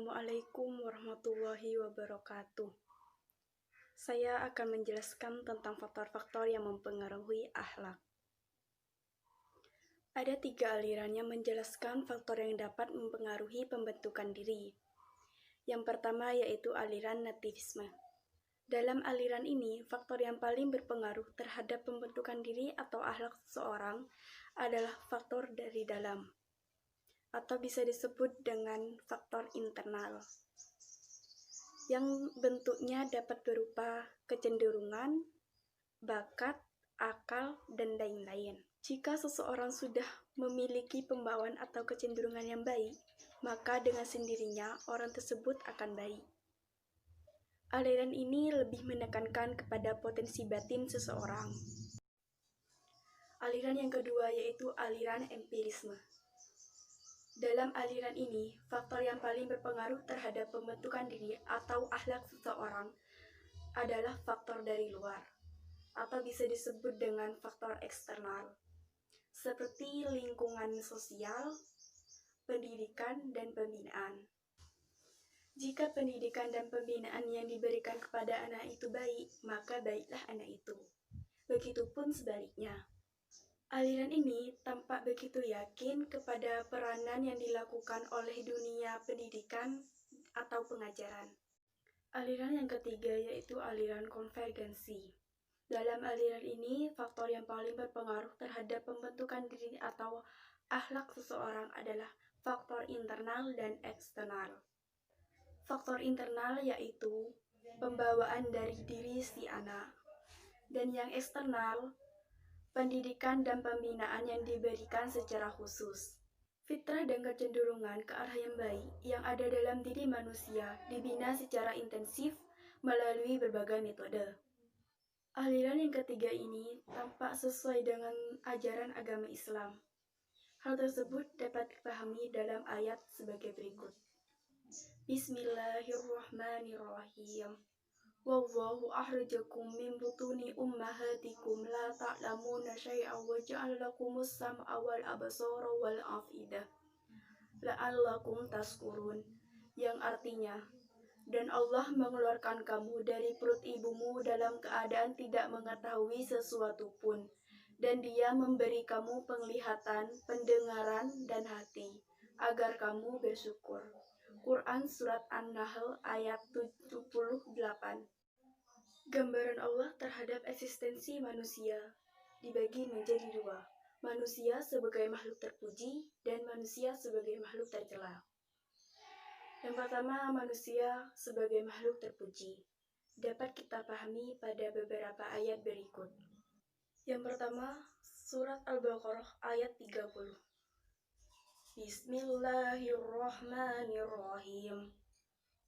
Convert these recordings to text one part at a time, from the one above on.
Assalamualaikum warahmatullahi wabarakatuh. Saya akan menjelaskan tentang faktor-faktor yang mempengaruhi akhlak. Ada 3 aliran yang menjelaskan faktor yang dapat mempengaruhi pembentukan diri. Yang pertama yaitu aliran nativisme. Dalam aliran ini, faktor yang paling berpengaruh terhadap pembentukan diri atau akhlak seseorang adalah faktor dari dalam, atau bisa disebut dengan faktor internal, yang bentuknya dapat berupa kecenderungan, bakat, akal, dan lain-lain. Jika seseorang sudah memiliki pembawaan atau kecenderungan yang baik, maka dengan sendirinya orang tersebut akan baik. Aliran ini lebih menekankan kepada potensi batin seseorang. Aliran yang kedua yaitu aliran empirisme. Dalam aliran ini, faktor yang paling berpengaruh terhadap pembentukan diri atau akhlak seseorang adalah faktor dari luar, atau bisa disebut dengan faktor eksternal, seperti lingkungan sosial, pendidikan, dan pembinaan. Jika pendidikan dan pembinaan yang diberikan kepada anak itu baik, maka baiklah anak itu. Begitupun sebaliknya. Aliran ini tampak begitu yakin kepada peranan yang dilakukan oleh dunia pendidikan atau pengajaran. Aliran yang ketiga yaitu aliran konvergensi. Dalam aliran ini, faktor yang paling berpengaruh terhadap pembentukan diri atau akhlak seseorang adalah faktor internal dan eksternal. Faktor internal yaitu pembawaan dari diri si anak, dan yang eksternal pendidikan dan pembinaan yang diberikan secara khusus. Fitrah dan kecenderungan ke arah yang baik yang ada dalam diri manusia dibina secara intensif melalui berbagai metode. Aliran yang ketiga ini tampak sesuai dengan ajaran agama Islam. Hal tersebut dapat dipahami dalam ayat sebagai berikut. Bismillahirrahmanirrahim. Wallahu akhrajakum min butuni ummahatikum la ta'lamuna syai'an wa ja'ala lakumus sam'a wal absara wal afidah la'allakum tashkurun, yang artinya, dan Allah mengeluarkan kamu dari perut ibumu dalam keadaan tidak mengetahui sesuatu pun, dan Dia memberi kamu penglihatan, pendengaran, dan hati, agar kamu bersyukur. Quran Surat An-Nahl ayat 78. Gambaran Allah terhadap eksistensi manusia dibagi menjadi 2. Manusia sebagai makhluk terpuji dan manusia sebagai makhluk tercela. Yang pertama, manusia sebagai makhluk terpuji dapat kita pahami pada beberapa ayat berikut. Yang pertama, surat Al-Baqarah ayat 30. Bismillahirrahmanirrahim.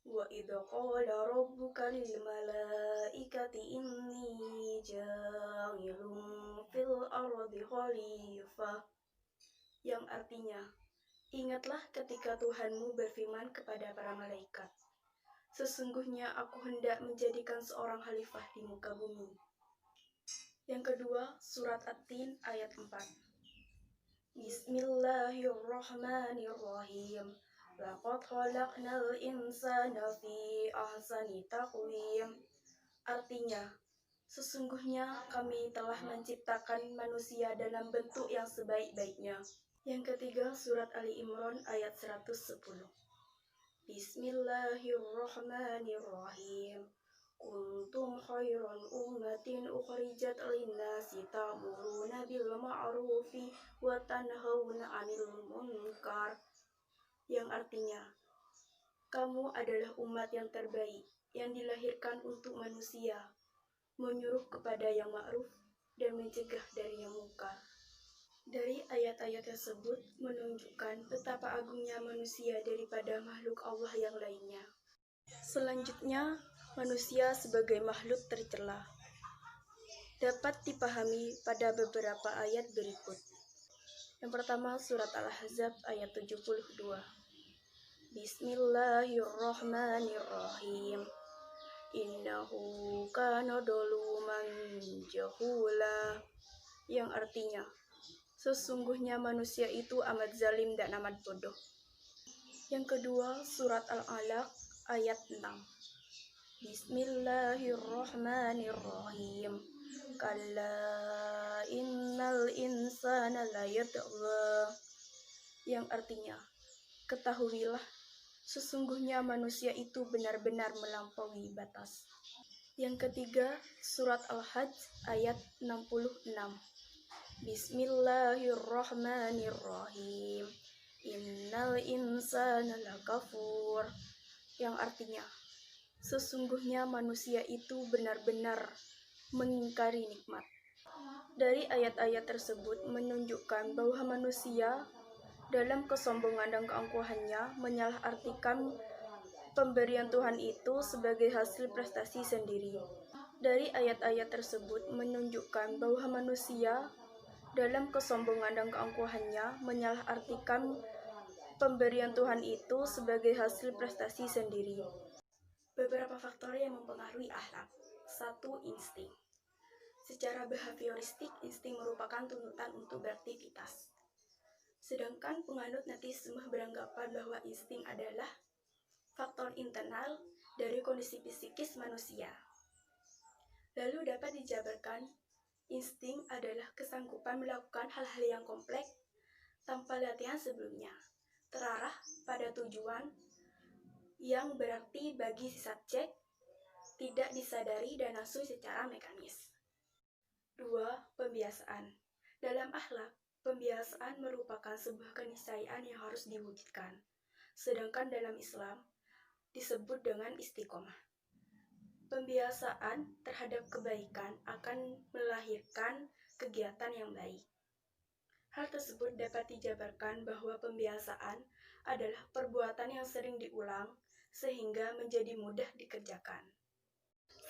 Wa idza qala rabbuka lil malaikati inni ja'ilun fil ardi khalifah, yang artinya, ingatlah ketika Tuhanmu berfirman kepada para malaikat, sesungguhnya aku hendak menjadikan seorang khalifah di muka bumi. Yang kedua, surat At-Tin ayat 4. Bismillahirrahmanirrahim. Laqad khalaqnal insana fi ahsani taqwim. Artinya, sesungguhnya kami telah menciptakan manusia dalam bentuk yang sebaik-baiknya. Yang ketiga, surat Ali Imran ayat 110. Bismillahirrahmanirrahim. Kuntum khairan ummatin ukhrijat linnasi ta'muruna bil ma'rufi wa tanhauna 'anil munkar, yang artinya, kamu adalah umat yang terbaik yang dilahirkan untuk manusia, menyuruh kepada yang ma'ruf dan mencegah dari yang munkar. Dari ayat-ayat tersebut menunjukkan betapa agungnya manusia daripada makhluk Allah yang lainnya. Selanjutnya, manusia sebagai makhluk tercela dapat dipahami pada beberapa ayat berikut. Yang pertama, surat Al-Ahzab ayat 72. Bismillahirrahmanirrahim. Innahu kana doluman jahula, yang artinya, sesungguhnya manusia itu amat zalim dan amat bodoh. Yang kedua, surat Al-Alaq ayat 6. Bismillahirrahmanirrahim. Kalla innal insana layatgha. Yang artinya, ketahuilah, sesungguhnya manusia itu benar-benar melampaui batas. Yang ketiga, surat Al-Hajj ayat 66. Bismillahirrahmanirrahim. Innal insana lakafur. Yang artinya, sesungguhnya manusia itu benar-benar mengingkari nikmat. Dari ayat-ayat tersebut menunjukkan bahwa manusia dalam kesombongan dan keangkuhannya menyalahartikan pemberian Tuhan itu sebagai hasil prestasi sendiri. Dari ayat-ayat tersebut menunjukkan bahwa manusia dalam kesombongan dan keangkuhannya menyalahartikan pemberian Tuhan itu sebagai hasil prestasi sendiri. Beberapa faktor yang mempengaruhi akhlak. 1. Insting. Secara behavioristik, insting merupakan tuntutan untuk beraktivitas. Sedangkan penganut natisme beranggapan bahwa insting adalah faktor internal dari kondisi psikis manusia. Lalu dapat dijabarkan, insting adalah kesanggupan melakukan hal-hal yang kompleks tanpa latihan sebelumnya, terarah pada tujuan yang berarti bagi si subjek tidak disadari dan langsung secara mekanis. 2. Pembiasaan. Dalam akhlak, pembiasaan merupakan sebuah keniscayaan yang harus diwujudkan. Sedangkan dalam Islam disebut dengan istiqomah. Pembiasaan terhadap kebaikan akan melahirkan kegiatan yang baik. Hal tersebut dapat dijabarkan bahwa pembiasaan adalah perbuatan yang sering diulang sehingga menjadi mudah dikerjakan.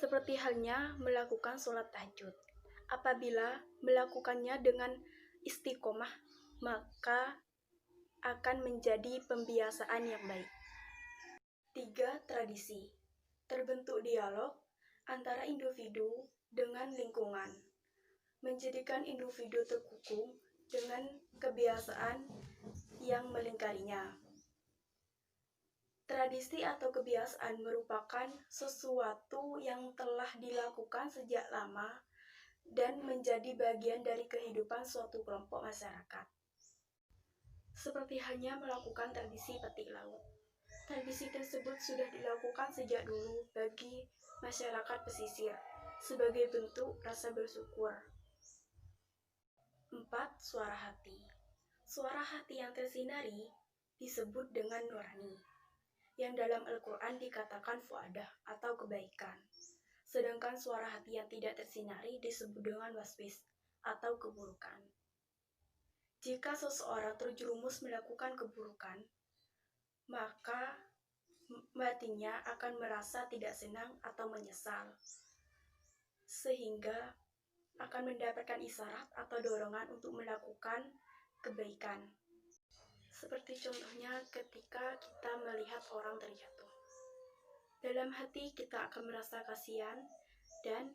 Seperti halnya melakukan sholat tahajud. Apabila melakukannya dengan istiqomah, maka akan menjadi pembiasaan yang baik. 3. Tradisi. Terbentuk dialog antara individu dengan lingkungan, menjadikan individu terkungkung dengan kebiasaan yang melingkarinya. Tradisi atau kebiasaan merupakan sesuatu yang telah dilakukan sejak lama dan menjadi bagian dari kehidupan suatu kelompok masyarakat. Seperti halnya melakukan tradisi petik laut. Tradisi tersebut sudah dilakukan sejak dulu bagi masyarakat pesisir sebagai bentuk rasa bersyukur. 4. Suara hati. Suara hati yang tersinari disebut dengan nurani, yang dalam Al-Quran dikatakan fuadah atau kebaikan. Sedangkan suara hati yang tidak tersinari disebut dengan waswis atau keburukan. Jika seseorang terjerumus melakukan keburukan, maka hatinya akan merasa tidak senang atau menyesal, sehingga akan mendapatkan isyarat atau dorongan untuk melakukan kebaikan. Seperti contohnya ketika kita melihat orang terjatuh. Dalam hati kita akan merasa kasihan dan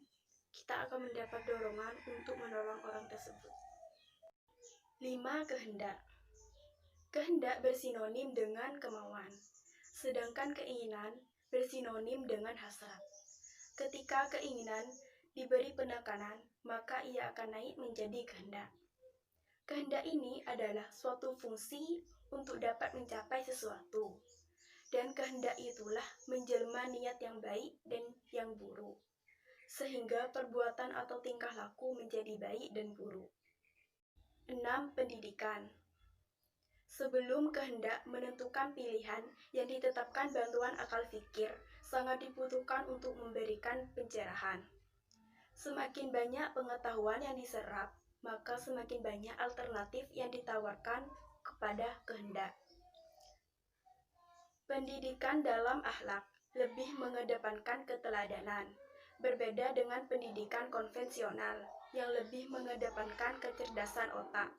kita akan mendapat dorongan untuk menolong orang tersebut. 5. Kehendak. Kehendak bersinonim dengan kemauan, sedangkan keinginan bersinonim dengan hasrat. Ketika keinginan diberi penekanan, maka ia akan naik menjadi kehendak. Kehendak ini adalah suatu fungsi untuk dapat mencapai sesuatu, dan kehendak itulah menjelma niat yang baik dan yang buruk, sehingga perbuatan atau tingkah laku menjadi baik dan buruk. 6. Pendidikan. Sebelum kehendak menentukan pilihan yang ditetapkan bantuan akal fikir sangat dibutuhkan untuk memberikan pencerahan. Semakin banyak pengetahuan yang diserap, maka semakin banyak alternatif yang ditawarkan kepada kehendak. Pendidikan dalam akhlak lebih mengedepankan keteladanan, berbeda dengan pendidikan konvensional yang lebih mengedepankan kecerdasan otak.